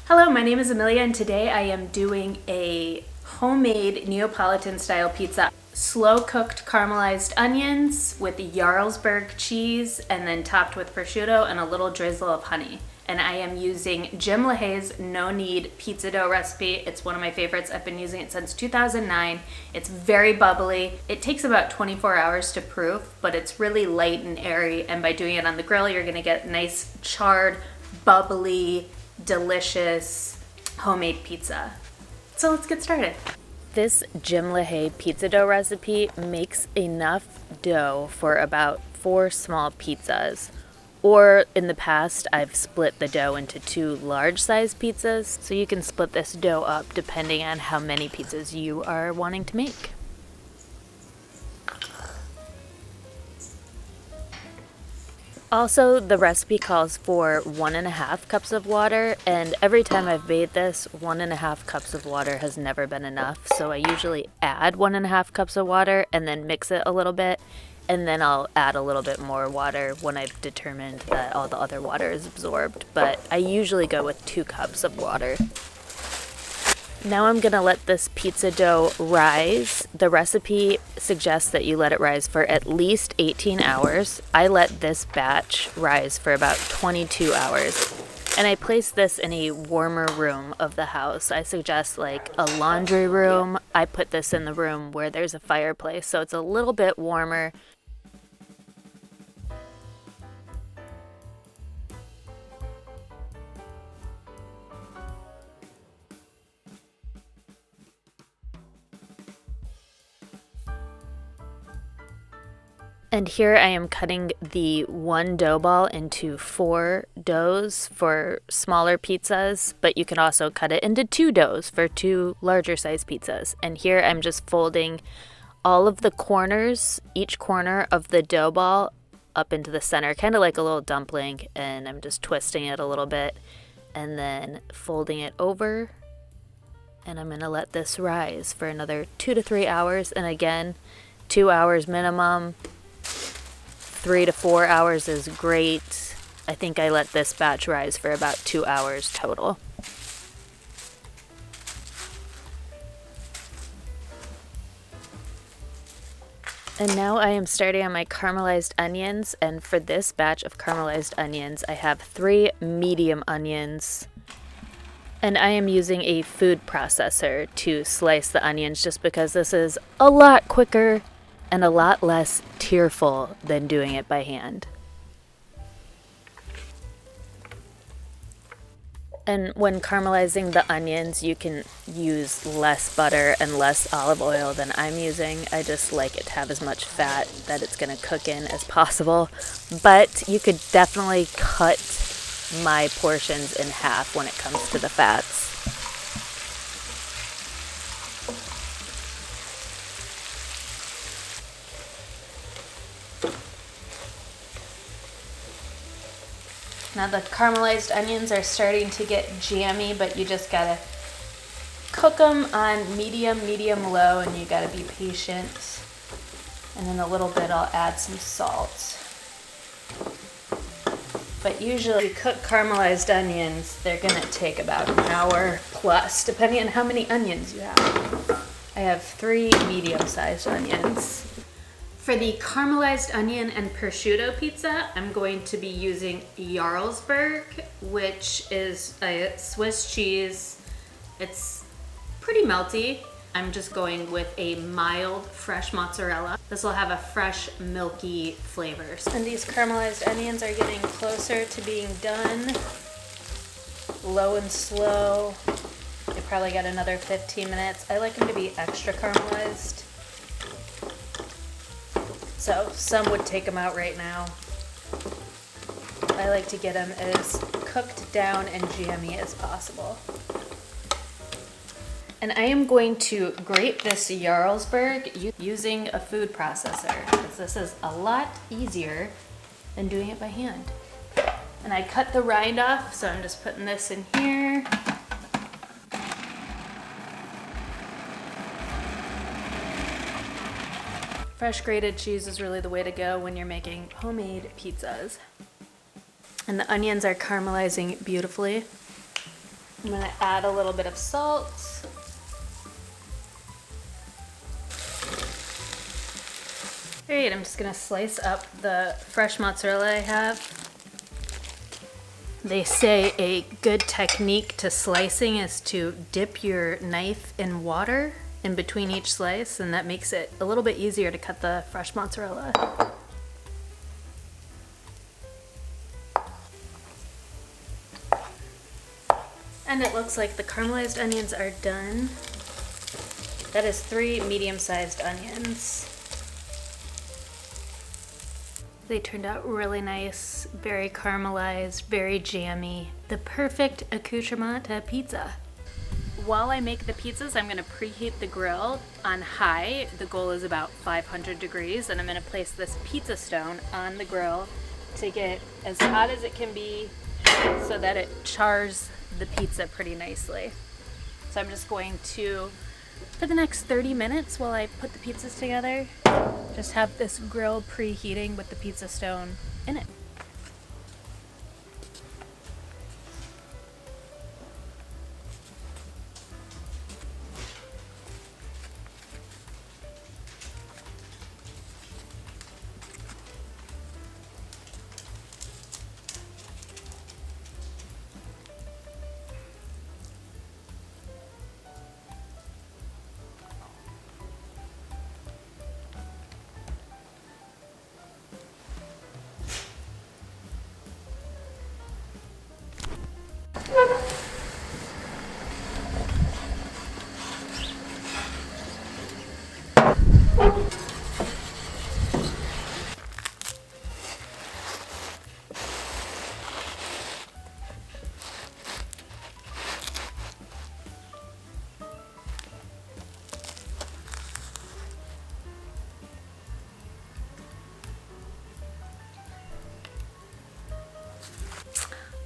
Hello, my name is Amelia and today I am doing a homemade Neapolitan style pizza. Slow cooked caramelized onions with Jarlsberg cheese and then topped with prosciutto and a little drizzle of honey. And I am using Jim Lahey's no knead pizza dough recipe. It's one of my favorites. I've been using it since 2009. It's very bubbly. It takes about 24 hours to proof, but it's really light and airy. And by doing it on the grill, you're gonna get nice charred, bubbly, delicious homemade pizza. So let's get started. This Jim Lahey pizza dough recipe makes enough dough for about 4 small pizzas. Or in the past, I've split the dough into 2 large size pizzas. So you can split this dough up depending on how many pizzas you are wanting to make. Also, the recipe calls for 1.5 cups of water, and every time I've made this, 1.5 cups of water has never been enough. So I usually add 1.5 cups of water and then mix it a little bit, and then I'll add a little bit more water when I've determined that all the other water is absorbed. But I usually go with 2 cups of water. Now I'm gonna let this pizza dough rise. The recipe suggests that you let it rise for at least 18 hours. I let this batch rise for about 22 hours. And I place this in a warmer room of the house. I suggest like a laundry room. I put this in the room where there's a fireplace, so it's a little bit warmer. And here I am cutting the 1 dough ball into 4 doughs for smaller pizzas, but you can also cut it into 2 doughs for 2 larger size pizzas. And here I'm just folding all of the corners, each corner of the dough ball up into the center, kind of like a little dumpling, and I'm just twisting it a little bit and then folding it over. And I'm gonna let this rise for another 2 to 3 hours, and again, 2 hours minimum. 3 to 4 hours is great. I think I let this batch rise for about 2 hours total. And now I am starting on my caramelized onions, and for this batch of caramelized onions, I have 3 medium onions. And I am using a food processor to slice the onions just because this is a lot quicker and a lot less tearful than doing it by hand. And when caramelizing the onions, you can use less butter and less olive oil than I'm using. I just like it to have as much fat that it's going to cook in as possible. But you could definitely cut my portions in half when it comes to the fats. Now the caramelized onions are starting to get jammy, but you just gotta cook them on medium low, and you gotta be patient. And in a little bit I'll add some salt. But usually to cook caramelized onions, they're gonna take about an hour plus, depending on how many onions you have. I have 3 medium-sized onions. For the caramelized onion and prosciutto pizza, I'm going to be using Jarlsberg, which is a Swiss cheese. It's pretty melty. I'm just going with a mild fresh mozzarella. This will have a fresh, milky flavor. And these caramelized onions are getting closer to being done. Low and slow. They probably got another 15 minutes. I like them to be extra caramelized. So some would take them out right now. I like to get them as cooked down and jammy as possible. And I am going to grate this Jarlsberg using a food processor, because this is a lot easier than doing it by hand. And I cut the rind off, so I'm just putting this in here. Fresh grated cheese is really the way to go when you're making homemade pizzas. And the onions are caramelizing beautifully. I'm gonna add a little bit of salt. All right, I'm just gonna slice up the fresh mozzarella I have. They say a good technique to slicing is to dip your knife in water in between each slice, and that makes it a little bit easier to cut the fresh mozzarella. And it looks like the caramelized onions are done. That is 3 medium-sized onions. They turned out really nice, very caramelized, very jammy. The perfect accoutrement to pizza. While I make the pizzas, I'm gonna preheat the grill on high. The goal is about 500 degrees, and I'm gonna place this pizza stone on the grill to get as hot as it can be so that it chars the pizza pretty nicely. So I'm just going to, for the next 30 minutes while I put the pizzas together, just have this grill preheating with the pizza stone in it.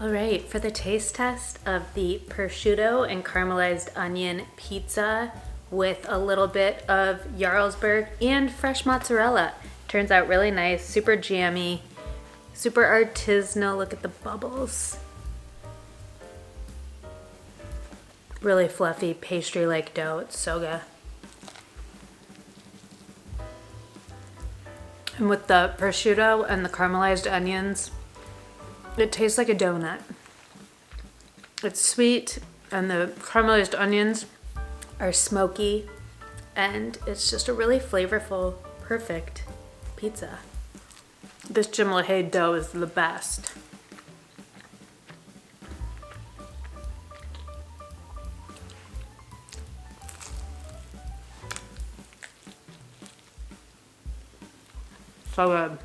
All right, for the taste test of the prosciutto and caramelized onion pizza with a little bit of Jarlsberg and fresh mozzarella. Turns out really nice, super jammy, super artisanal. Look at the bubbles. Really fluffy, pastry-like dough. It's so good. And with the prosciutto and the caramelized onions, it tastes like a donut. It's sweet, and the caramelized onions are smoky, and it's just a really flavorful, perfect pizza. This Jim Lahey dough is the best. So good.